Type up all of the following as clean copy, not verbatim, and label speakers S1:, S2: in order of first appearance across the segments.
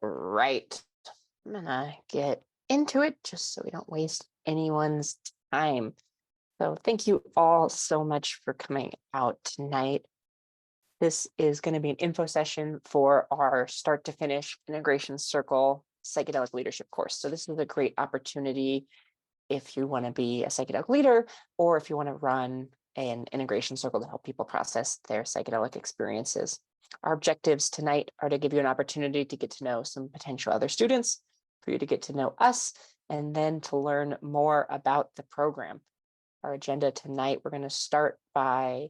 S1: right. I'm gonna get into it just so we don't waste anyone's time. So thank you all so much for coming out tonight. This is going to be an info session for our Start to Finish Integration Circle psychedelic leadership course. So this is a great opportunity if you want to be a psychedelic leader or if you want to run an integration circle to help people process their psychedelic experiences. Our objectives tonight are to give you an opportunity to get to know some potential other students, for you to get to know us, and then to learn more about the program. Our agenda tonight, we're going to start by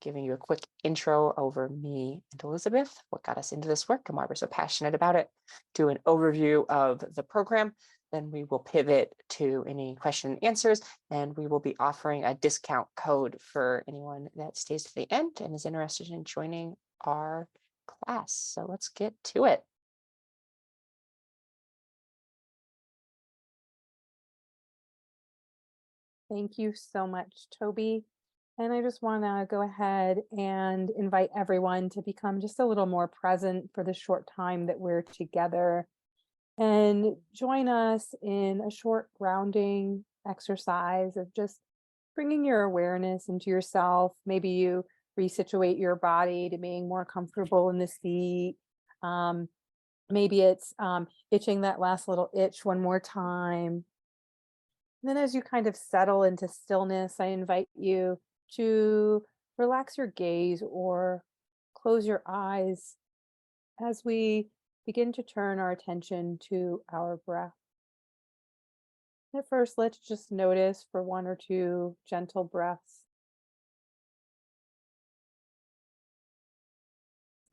S1: giving you a quick intro over me and Elizabeth, what got us into this work and why we're so passionate about it, do an overview of the program. Then we will pivot to any question and answers, and we will be offering a discount code for anyone that stays to the end and is interested in joining our class. So let's get to it.
S2: Thank you so much, Toby. And I just want to go ahead and invite everyone to become just a little more present for the short time that we're together and join us in a short grounding exercise of just bringing your awareness into yourself. Maybe you resituate your body to being more comfortable in the seat. Maybe it's itching that last little itch one more time. And then as you kind of settle into stillness, I invite you to relax your gaze or close your eyes as we begin to turn our attention to our breath. At first, let's just notice for one or two gentle breaths.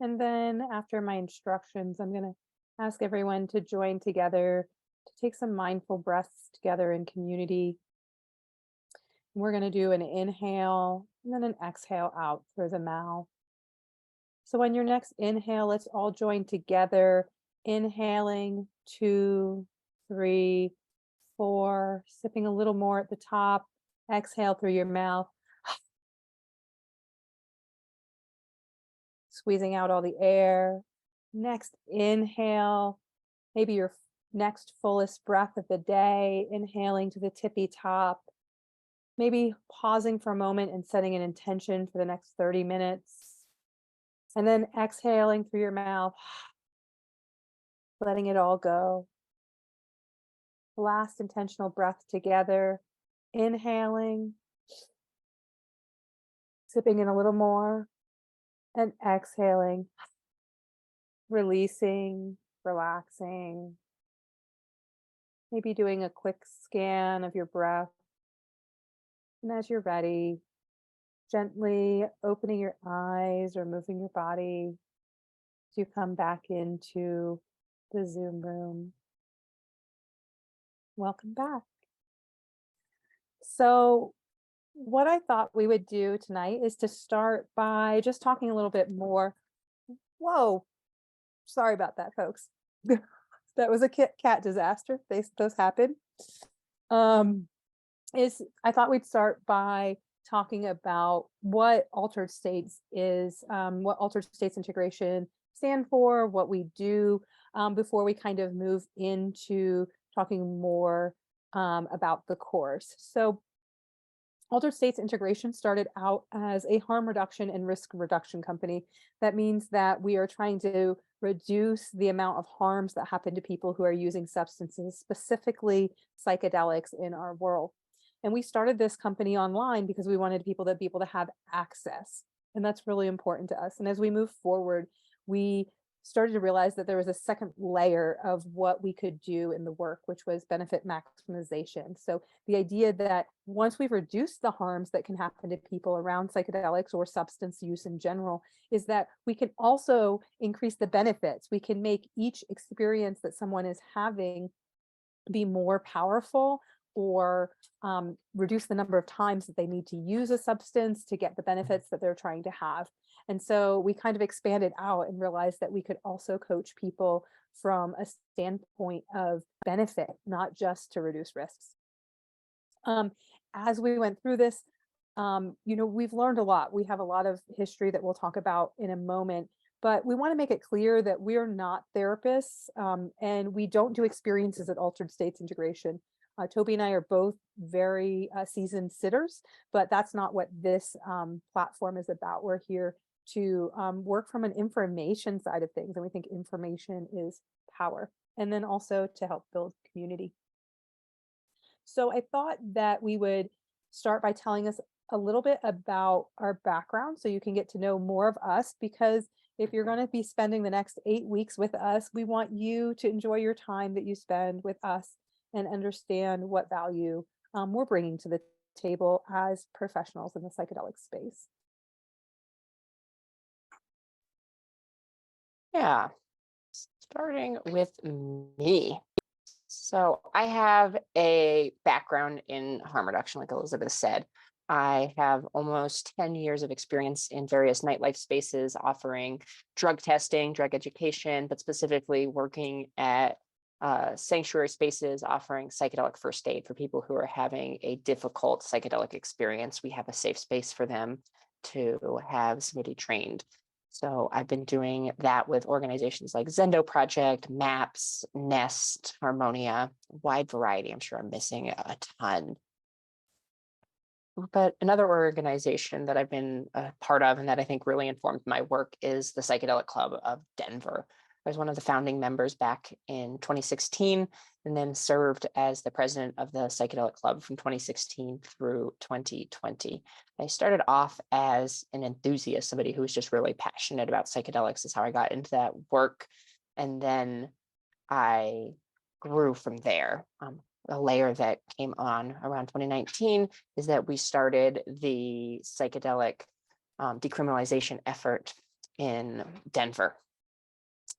S2: And then after my instructions, I'm going to ask everyone to join together to take some mindful breaths together in community. We're going to do an inhale and then an exhale out through the mouth. So on your next inhale, let's all join together, inhaling 2, 3, 4, sipping a little more at the top. Exhale through your mouth, squeezing out all the air. Next inhale, maybe your next fullest breath of the day, inhaling to the tippy top. Maybe pausing for a moment and setting an intention for the next 30 minutes. And then exhaling through your mouth, letting it all go. Last intentional breath together. Inhaling, sipping in a little more, and exhaling, releasing, relaxing. Maybe doing a quick scan of your breath. And as you're ready, gently opening your eyes or moving your body to come back into the Zoom room. Welcome back. So what I thought we would do tonight is to start by just talking a little bit more. Whoa, sorry about that, folks. That was a cat disaster. Those happen. I thought we'd start by talking about what altered states is, what altered states integration stand for, what we do, before we kind of move into talking more about the course. So altered states integration started out as a harm reduction and risk reduction company. That means that we are trying to reduce the amount of harms that happen to people who are using substances, specifically psychedelics, in our world. And we started this company online because we wanted people to be able to have access. And that's really important to us. And as we move forward, we started to realize that there was a second layer of what we could do in the work, which was benefit maximization. So the idea that once we've reduced the harms that can happen to people around psychedelics or substance use in general, is that we can also increase the benefits. We can make each experience that someone is having be more powerful, or reduce the number of times that they need to use a substance to get the benefits that they're trying to have. And so we kind of expanded out and realized that we could also coach people from a standpoint of benefit, not just to reduce risks. As we went through this, we've learned a lot. We have a lot of history that we'll talk about in a moment. but we want to make it clear that we're not therapists, and we don't do experiences at Altered States Integration. Toby and I are both very seasoned sitters, but that's not what this platform is about. We're here to work from an information side of things, and we think information is power, and then also to help build community. So I thought that we would start by telling us a little bit about our background so you can get to know more of us, because if you're going to be spending the next 8 weeks with us, we want you to enjoy your time that you spend with us and understand what value we're bringing to the table as professionals in the psychedelic space.
S1: Yeah, starting with me. So I have a background in harm reduction, like Elizabeth said. I have almost 10 years of experience in various nightlife spaces offering drug testing, drug education, but specifically working at sanctuary spaces offering psychedelic first aid for people who are having a difficult psychedelic experience. We have a safe space for them to have somebody trained. So I've been doing that with organizations like Zendo Project, MAPS, Nest, Harmonia, wide variety. I'm sure I'm missing a ton. But another organization that I've been a part of and that I think really informed my work is the Psychedelic Club of Denver. I was one of the founding members back in 2016 and then served as the president of the Psychedelic Club from 2016 through 2020. I started off as an enthusiast, somebody who was just really passionate about psychedelics is how I got into that work. And then I grew from there. A layer that came on around 2019 is that we started the psychedelic decriminalization effort in Denver.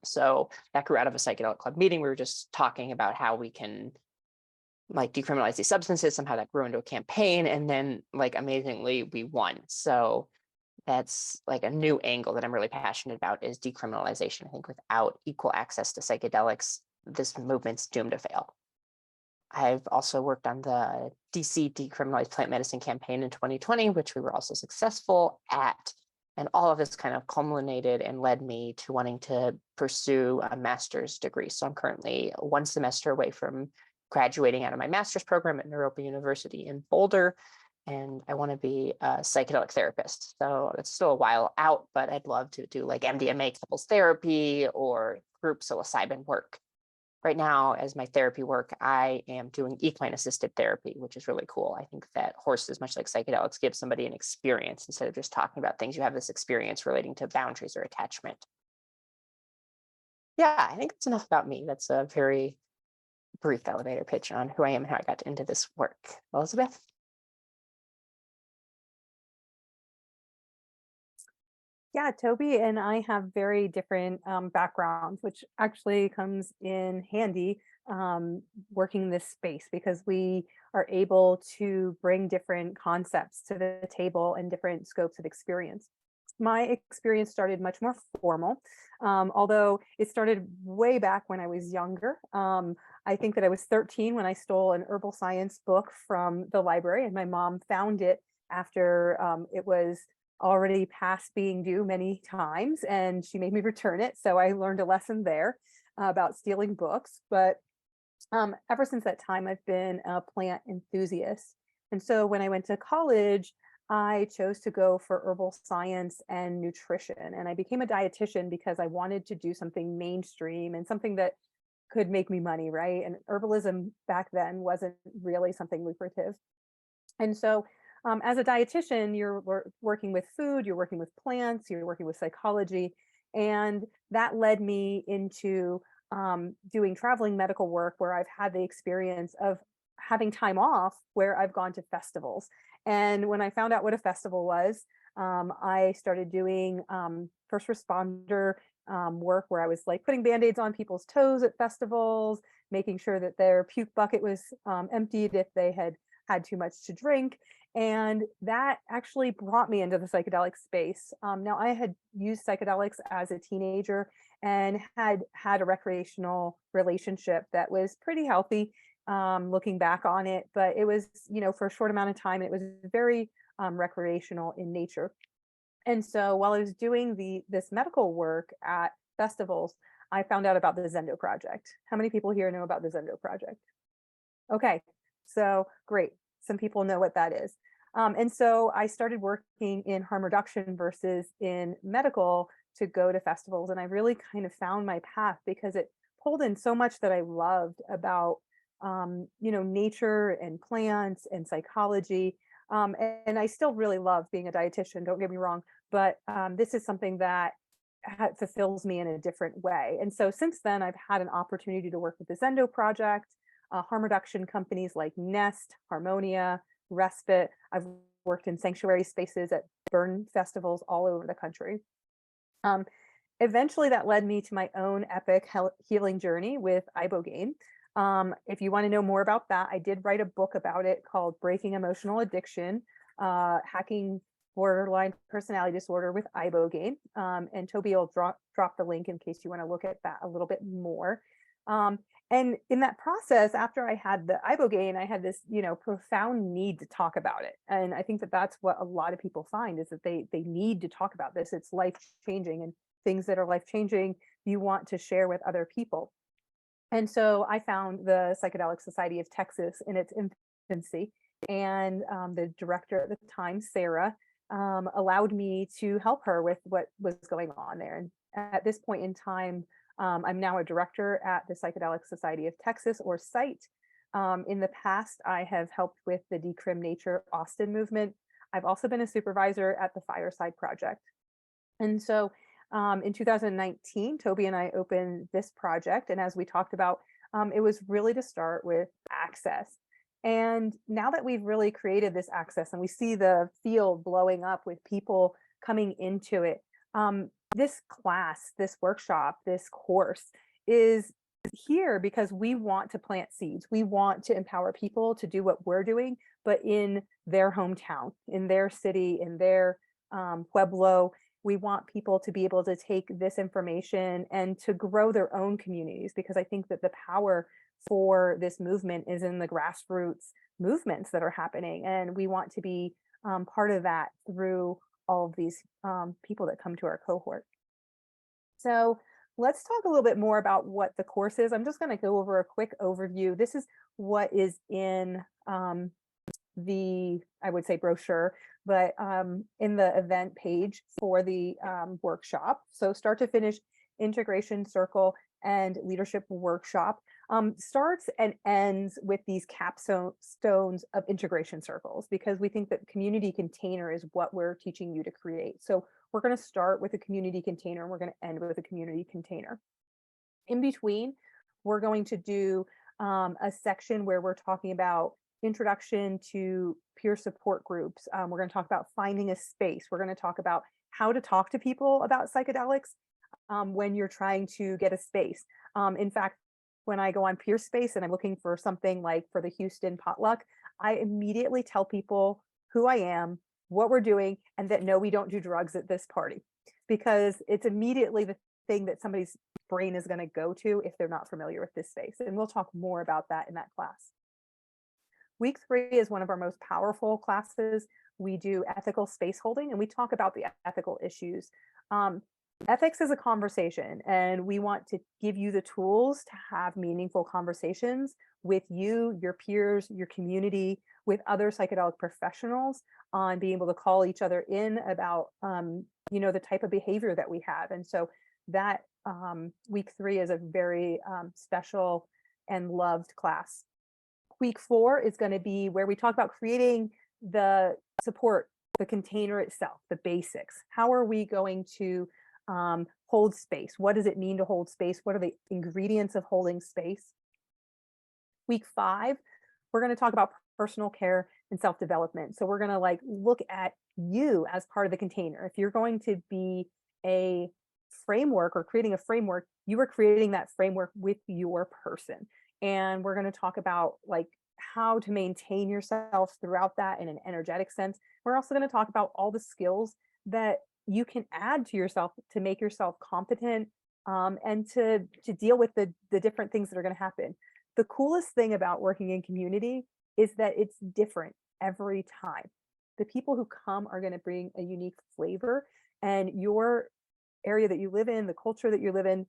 S1: So that grew out of a psychedelic club meeting. We were just talking about how we can like decriminalize these substances. Somehow that grew into a campaign, and then like amazingly we won. So that's like a new angle that I'm really passionate about is decriminalization. I think without equal access to psychedelics, this movement's doomed to fail. I've also worked on the DC decriminalized plant medicine campaign in 2020, which we were also successful at. And all of this kind of culminated and led me to wanting to pursue a master's degree. So I'm currently one semester away from graduating out of my master's program at Naropa University in Boulder. And I want to be a psychedelic therapist. So it's still a while out, but I'd love to do like MDMA couples therapy or group psilocybin work. Right now, as my therapy work, I am doing equine assisted therapy, which is really cool. I think that horses, much like psychedelics, give somebody an experience instead of just talking about things. You have this experience relating to boundaries or attachment. Yeah, I think that's enough about me. That's a very brief elevator pitch on who I am and how I got into this work. Elizabeth?
S2: Yeah, Toby and I have very different backgrounds, which actually comes in handy working in this space because we are able to bring different concepts to the table and different scopes of experience. My experience started much more formal, although it started way back when I was younger. I think that I was 13 when I stole an herbal science book from the library, and my mom found it after it was already past being due many times, and she made me return it. So I learned a lesson there about stealing books. But ever since that time, I've been a plant enthusiast. And so when I went to college, I chose to go for herbal science and nutrition. And I became a dietitian because I wanted to do something mainstream and something that could make me money, right? And herbalism back then wasn't really something lucrative. And so as a dietitian, you're working with food, you're working with plants, you're working with psychology. And that led me into doing traveling medical work where I've had the experience of having time off where I've gone to festivals. And when I found out what a festival was, I started doing first responder work where I was like putting band-aids on people's toes at festivals, making sure that their puke bucket was emptied if they had too much to drink. And that actually brought me into the psychedelic space. Now, I had used psychedelics as a teenager and had a recreational relationship that was pretty healthy, looking back on it. But it was, for a short amount of time, it was very recreational in nature. And so while I was doing this medical work at festivals, I found out about the Zendo project. How many people here know about the Zendo project? Okay, so great. Some people know what that is. And so I started working in harm reduction versus in medical to go to festivals. And I really kind of found my path because it pulled in so much that I loved about, nature and plants and psychology. And I still really love being a dietitian, don't get me wrong, but this is something that fulfills me in a different way. And so since then, I've had an opportunity to work with the Zendo project, harm reduction companies like Nest, Harmonia, Respite. I've worked in sanctuary spaces at burn festivals all over the country. Um, Eventually, that led me to my own epic healing journey with ibogaine. If you want to know more about that, I did write a book about it called Breaking Emotional Addiction, Hacking Borderline Personality Disorder with Ibogaine. And Toby will drop the link in case you want to look at that a little bit more. Um, and in that process, after I had the ibogaine, I had this, profound need to talk about it. And I think that that's what a lot of people find is that they need to talk about this. It's life changing, and things that are life changing, you want to share with other people. And so I found the Psychedelic Society of Texas in its infancy, and the director at the time, Sarah, allowed me to help her with what was going on there. And at this point in time, I'm now a director at the Psychedelic Society of Texas, or SITE. In the past, I have helped with the Decrim Nature Austin movement. I've also been a supervisor at the Fireside Project. And so in 2019, Toby and I opened this project. And as we talked about, it was really to start with access. And now that we've really created this access and we see the field blowing up with people coming into it, this class, this workshop, this course is here because we want to plant seeds. We want to empower people to do what we're doing, but in their hometown, in their city, in their pueblo. We want people to be able to take this information and to grow their own communities, because I think that the power for this movement is in the grassroots movements that are happening. And we want to be part of that through all of these people that come to our cohort. So let's talk a little bit more about what the course is. I'm just going to go over a quick overview. This is what is in the, I would say, brochure, but in the event page for the workshop. So Start to Finish Integration Circle and Leadership Workshop starts and ends with these capstones of integration circles, because we think that community container is what we're teaching you to create. So we're going to start with a community container and we're going to end with a community container. In between, we're going to do a section where we're talking about introduction to peer support groups. We're going to talk about finding a space. We're going to talk about how to talk to people about psychedelics when you're trying to get a space. In fact, when I go on Peer Space and I'm looking for something like for the Houston potluck, I immediately tell people who I am, what we're doing, and that no, we don't do drugs at this party, because it's immediately the thing that somebody's brain is going to go to if they're not familiar with this space. And we'll talk more about that in that class. Week 3 is one of our most powerful classes. We do ethical space holding, and we talk about the ethical issues. Ethics is a conversation, and we want to give you the tools to have meaningful conversations with you, your peers, your community, with other psychedelic professionals, on being able to call each other in about, the type of behavior that we have. And so that week 3 is a very special and loved class. Week 4 is going to be where we talk about creating the support, the container itself, the basics. How are we going to hold space? What does it mean to hold space? What are the ingredients of holding space? Week 5, we're going to talk about personal care and self-development. So we're going to look at you as part of the container. If you're going to be a framework or creating a framework, you are creating that framework with your person. And we're going to talk about how to maintain yourself throughout that in an energetic sense. We're also going to talk about all the skills that you can add to yourself to make yourself competent, and to deal with the different things that are going to happen. The coolest thing about working in community is that it's different every time. the people who come are going to bring a unique flavor, and your area that you live in, the culture that you live in,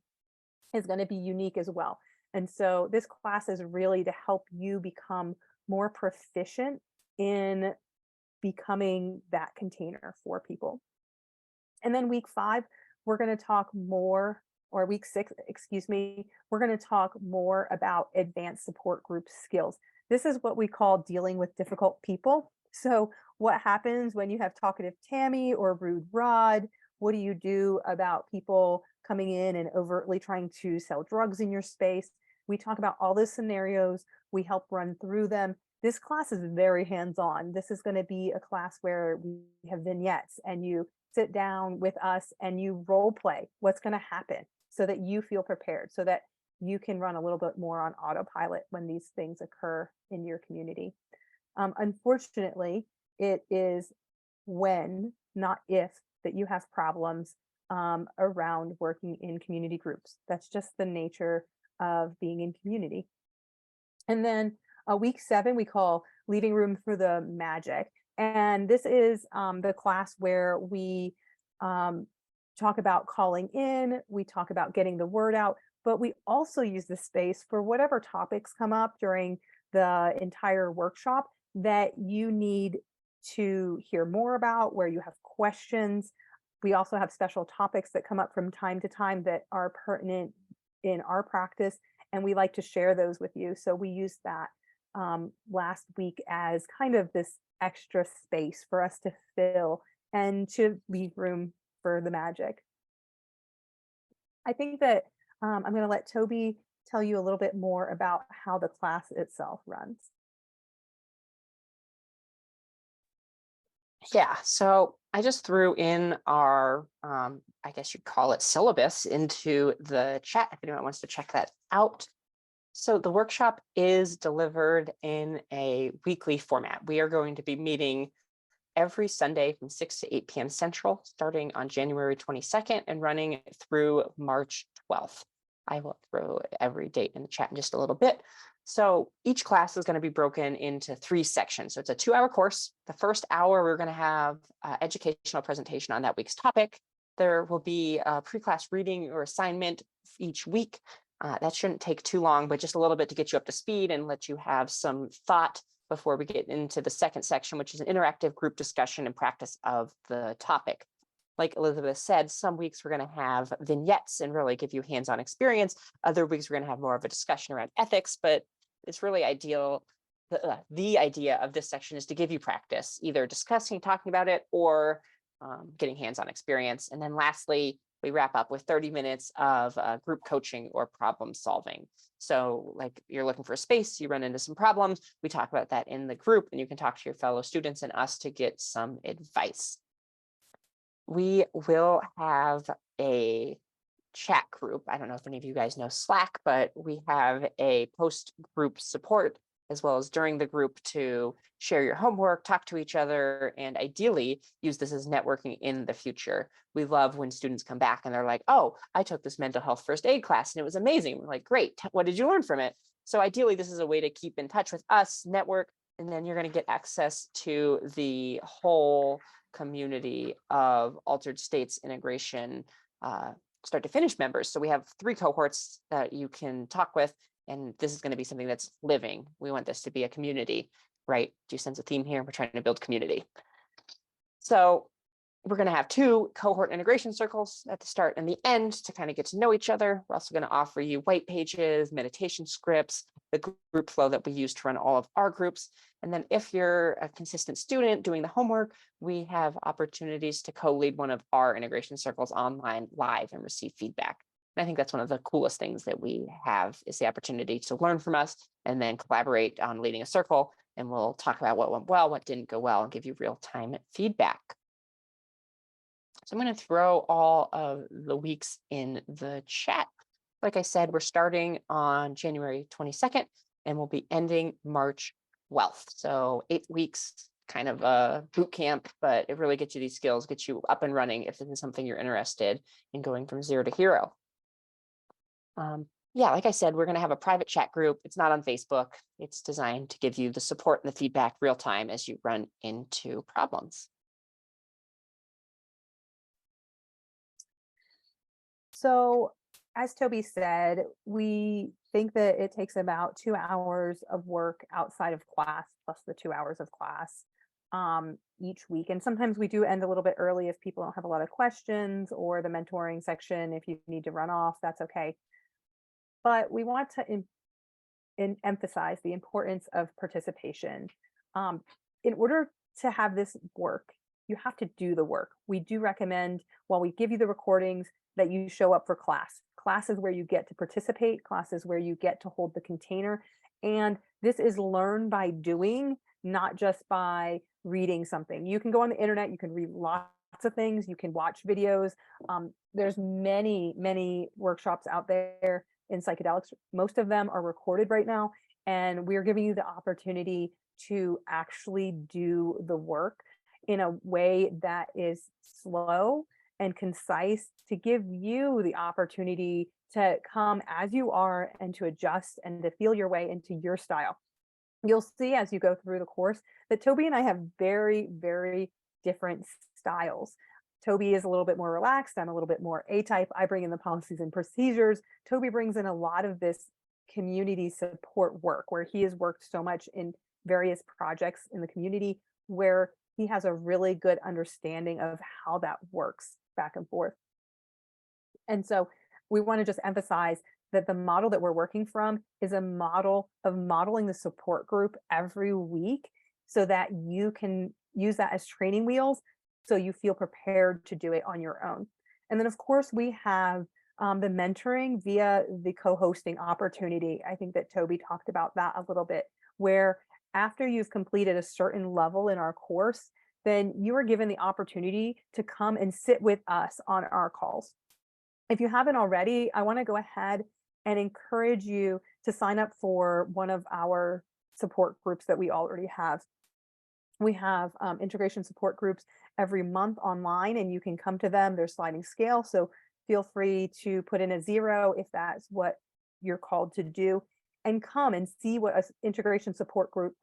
S2: is going to be unique as well. And so this class is really to help you become more proficient in becoming that container for people. And then week 5, we're going to talk more, or week 6, excuse me, we're going to talk more about advanced support group skills. This is what we call dealing with difficult people. So what happens when you have talkative Tammy or rude Rod? What do you do about people coming in and overtly trying to sell drugs in your space? We talk about all those scenarios. We help run through them. This class is very hands-on. This is going to be a class where we have vignettes, and you sit down with us and you role play what's going to happen so that you feel prepared, so that you can run a little bit more on autopilot when these things occur in your community. Unfortunately, it is when, not if, that you have problems around working in community groups. That's just the nature of being in community. And then week 7, we call Leaving Room for the Magic. And this is the class where we talk about calling in, we talk about getting the word out, but we also use the space for whatever topics come up during the entire workshop that you need to hear more about, where you have questions. We also have special topics that come up from time to time that are pertinent in our practice, and we like to share those with you. So we use that last week as kind of this extra space for us to fill and to leave room for the magic. I think that I'm going to let Toby tell you a little bit more about how the class itself runs.
S1: Yeah, so I just threw in our, I guess you'd call it syllabus into the chat if anyone wants to check that out. So the workshop is delivered in a weekly format. We are going to be meeting every Sunday from 6 to 8 p.m. Central, starting on January 22nd and running through March 12th. I will throw every date in the chat in just a little bit. So each class is going to be broken into 3 sections. So it's a 2-hour course. The first hour, we're going to have educational presentation on that week's topic. There will be a pre-class reading or assignment each week. That shouldn't take too long, but just a little bit to get you up to speed and let you have some thought before we get into the second section, which is an interactive group discussion and practice of the topic. Like Elizabeth said, some weeks we're going to have vignettes and really give you hands-on experience. Other weeks we're going to have more of a discussion around ethics, but it's really ideal. The idea of this section is to give you practice, either discussing, talking about it, or getting hands-on experience. And then lastly, we wrap up with 30 minutes of group coaching or problem solving. So like you're looking for a space, you run into some problems, we talk about that in the group, and you can talk to your fellow students and us to get some advice. We will have a chat group. I don't know if any of you guys know Slack, but we have a post group support as well as during the group to share your homework, talk to each other, and ideally use this as networking in the future. We love when students come back and they're like, oh, I took this mental health first aid class and it was amazing. We're like, great, what did you learn from it? So ideally, this is a way to keep in touch with us, network, and then you're going to get access to the whole community of Altered States integration start to finish members. So we have 3 cohorts that you can talk with, and this is going to be something that's living. We want this to be a community, right? Do you sense a theme here? We're trying to build community. So we're going to have 2 cohort integration circles at the start and the end to kind of get to know each other. We're also going to offer you white pages, meditation scripts, the group flow that we use to run all of our groups. And then if you're a consistent student doing the homework, we have opportunities to co-lead one of our integration circles online live and receive feedback. And I think that's one of the coolest things that we have is the opportunity to learn from us and then collaborate on leading a circle. And we'll talk about what went well, what didn't go well, and give you real-time feedback. So I'm going to throw all of the weeks in the chat. Like I said, we're starting on January 22nd and we'll be ending March 12th. So 8 weeks, kind of a boot camp, but it really gets you these skills, gets you up and running if this is something you're interested in going from 0 to hero. Yeah, like I said, we're going to have a private chat group. It's not on Facebook. It's designed to give you the support and the feedback real time as you run into problems.
S2: So, as Toby said, we think that it takes about 2 hours of work outside of class, plus the 2 hours of class each week. And sometimes we do end a little bit early if people don't have a lot of questions, or the mentoring section, if you need to run off, that's okay. But we want to emphasize the importance of participation. Um, in order to have this work, you have to do the work. We do recommend, while we give you the recordings, that you show up for class. Class is where you get to participate, class is where you get to hold the container. And this is learn by doing, not just by reading something. You can go on the internet, you can read lots of things, you can watch videos. There's many workshops out there in psychedelics. Most of them are recorded right now, and we're giving you the opportunity to actually do the work in a way that is slow and concise, to give you the opportunity to come as you are and to adjust and to feel your way into your style. You'll see as you go through the course that Toby and I have very different styles. Toby is a little bit more relaxed. I'm a little bit more A-type. I bring in the policies and procedures. Toby brings in a lot of this community support work, where he has worked so much in various projects in the community, where he has a really good understanding of how that works back and forth. And so we want to just emphasize that the model that we're working from is a model of modeling the support group every week, so that you can use that as training wheels, so you feel prepared to do it on your own. And then, of course, we have the mentoring via the co-hosting opportunity. I think that Toby talked about that a little bit, where after you've completed a certain level in our course, then you are given the opportunity to come and sit with us on our calls. If you haven't already, I want to go ahead and encourage you to sign up for one of our support groups that we already have. We have integration support groups every month online, and you can come to them. They're sliding scale, so feel free to put in a 0 if that's what you're called to do, and come and see what an integration support group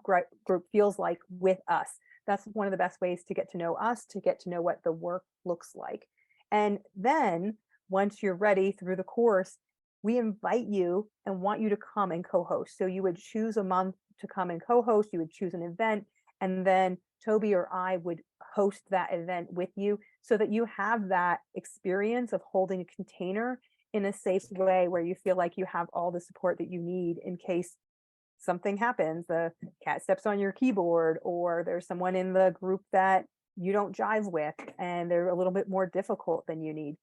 S2: feels like with us. That's one of the best ways to get to know us, to get to know what the work looks like. And then once you're ready through the course, we invite you and want you to come and co-host. So you would choose a month to come and co-host, you would choose an event, and then Toby or I would host that event with you, so that you have that experience of holding a container in a safe way, where you feel like you have all the support that you need in case something happens. The cat steps on your keyboard, or there's someone in the group that you don't jive with and they're a little bit more difficult than you need.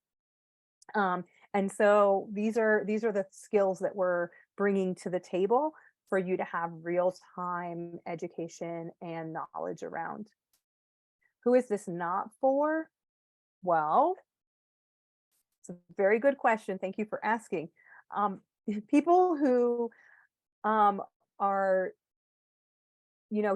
S2: And so these are the skills that we're bringing to the table for you to have real time education and knowledge around. Who is this not for? Well, it's a very good question. Thank you for asking. Um, People who are,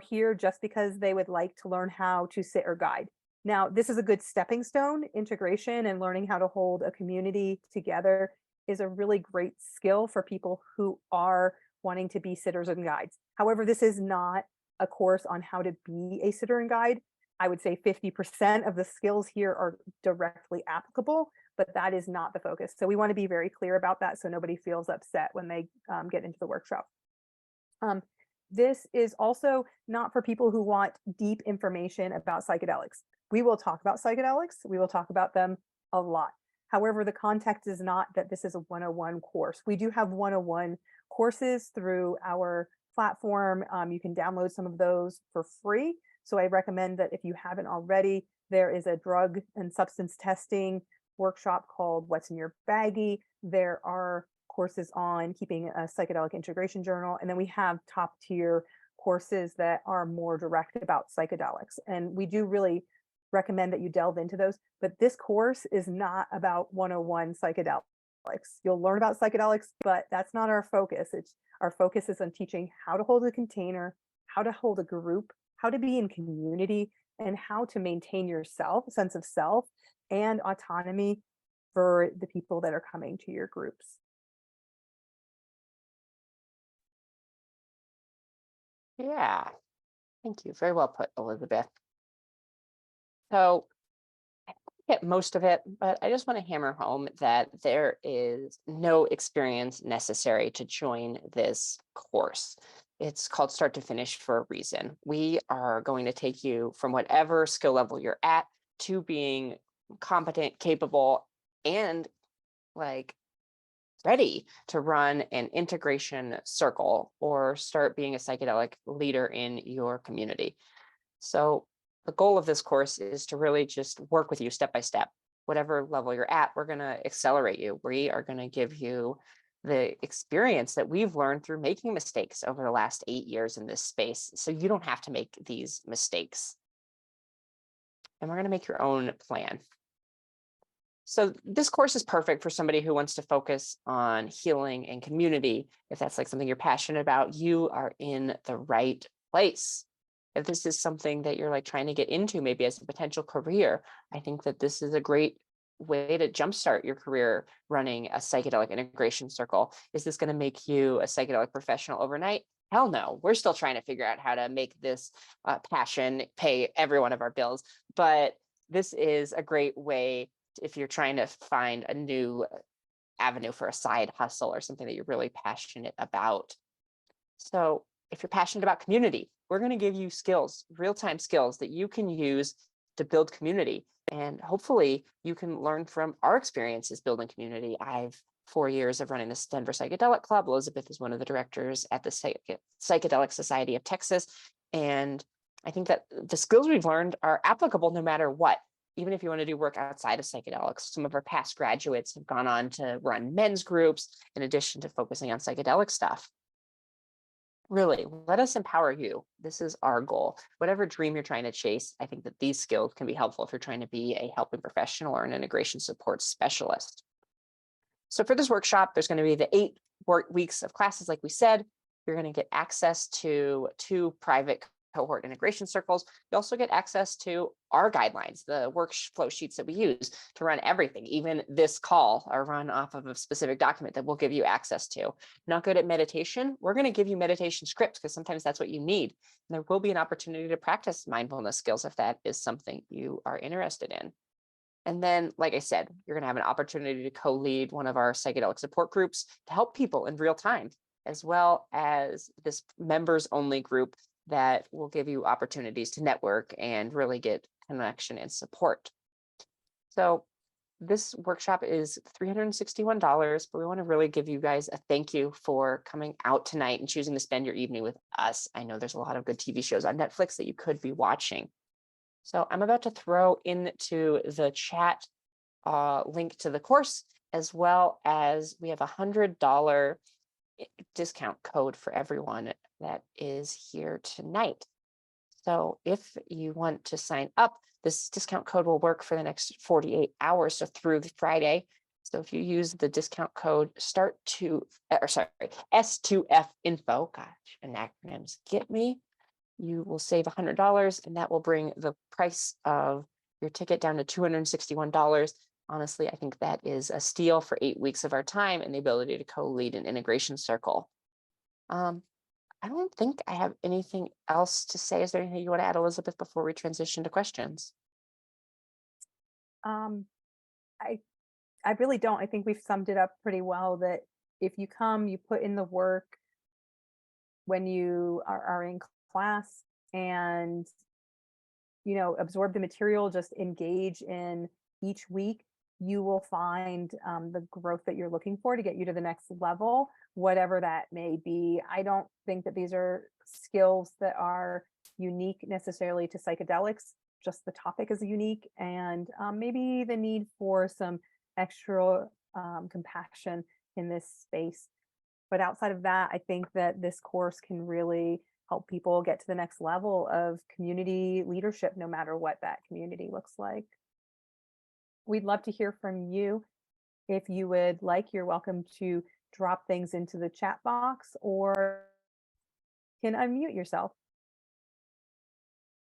S2: here just because they would like to learn how to sit or guide. Now, this is a good stepping stone. Integration and learning how to hold a community together is a really great skill for people who are wanting to be sitters and guides. However, this is not a course on how to be a sitter and guide. I would say 50% of the skills here are directly applicable, but that is not the focus. So we want to be very clear about that, so nobody feels upset when they get into the workshop. This is also not for people who want deep information about psychedelics. We will talk about psychedelics. We will talk about them a lot. However, the context is not that this is a 101 course. We do have 101 courses through our platform. You can download some of those for free. So I recommend that if you haven't already, there is a drug and substance testing workshop called What's in Your Baggie. There are courses on keeping a psychedelic integration journal. And then we have top tier courses that are more direct about psychedelics. And we do really recommend that you delve into those. But this course is not about 101 psychedelics. You'll learn about psychedelics, but that's not our focus. Our focus is on teaching how to hold a container, how to hold a group, how to be in community, and how to maintain your sense of self and autonomy for the people that are coming to your groups.
S1: Yeah, thank you. Very well put, Elizabeth. So get most of it, but I just want to hammer home that there is no experience necessary to join this course. It's called Start to Finish for a reason. We are going to take you from whatever skill level you're at to being competent, capable, and like ready to run an integration circle or start being a psychedelic leader in your community. So the goal of this course is to really just work with you step by step. Whatever level you're at, we're going to accelerate you. We are going to give you the experience that we've learned through making mistakes over the last 8 years in this space. So you don't have to make these mistakes. And we're going to make your own plan. So this course is perfect for somebody who wants to focus on healing and community. If that's like something you're passionate about, you are in the right place. If this is something that you're like trying to get into, maybe as a potential career, I think that this is a great way to jumpstart your career running a psychedelic integration circle. Is this going to make you a psychedelic professional overnight? Hell no. We're still trying to figure out how to make this passion pay every one of our bills. But this is a great way if you're trying to find a new avenue for a side hustle or something that you're really passionate about. So if you're passionate about community, we're going to give you skills, real-time skills that you can use to build community. And hopefully you can learn from our experiences building community. I've 4 years of running this Denver Psychedelic Club. Elizabeth is one of the directors at the Psychedelic Society of Texas. And I think that the skills we've learned are applicable no matter what. Even if you want to do work outside of psychedelics, some of our past graduates have gone on to run men's groups in addition to focusing on psychedelic stuff. Really, let us empower you. This is our goal. Whatever dream you're trying to chase, I think that these skills can be helpful if you're trying to be a helping professional or an integration support specialist. So for this workshop, there's going to be the 8 weeks of classes, like we said. You're going to get access to 2 private cohort integration circles. You also get access to our guidelines, the workflow sheets that we use to run everything. Even this call are run off of a specific document that we'll give you access to. Not good at meditation? We're going to give you meditation scripts because sometimes that's what you need. And there will be an opportunity to practice mindfulness skills if that is something you are interested in. And then, like I said, you're going to have an opportunity to co-lead one of our psychedelic support groups to help people in real time, as well as this members only group that will give you opportunities to network and really get connection and support. So this workshop is $361, but we want to really give you guys a thank you for coming out tonight and choosing to spend your evening with us. I know there's a lot of good TV shows on Netflix that you could be watching. So I'm about to throw into the chat link to the course, as well as we have $100 discount code for everyone that is here tonight. So if you want to sign up, this discount code will work for the next 48 hours, so through the Friday. So if you use the discount code S2F info, gosh, acronyms get me, you will save $100, and that will bring the price of your ticket down to $261. Honestly, I think that is a steal for 8 weeks of our time and the ability to co-lead an integration circle. I don't think I have anything else to say. Is there anything you want to add, Elizabeth, before we transition to questions?
S2: Um, I I really don't. I think we've summed it up pretty well that if you come, you put in the work when you are in class and absorb the material, just engage in each week, you will find the growth that you're looking for to get you to the next level, whatever that may be. I don't think that these are skills that are unique necessarily to psychedelics, just the topic is unique, and maybe the need for some extra compassion in this space. But outside of that, I think that this course can really help people get to the next level of community leadership, no matter what that community looks like. We'd love to hear from you. If you would like, you're welcome to drop things into the chat box or can unmute yourself.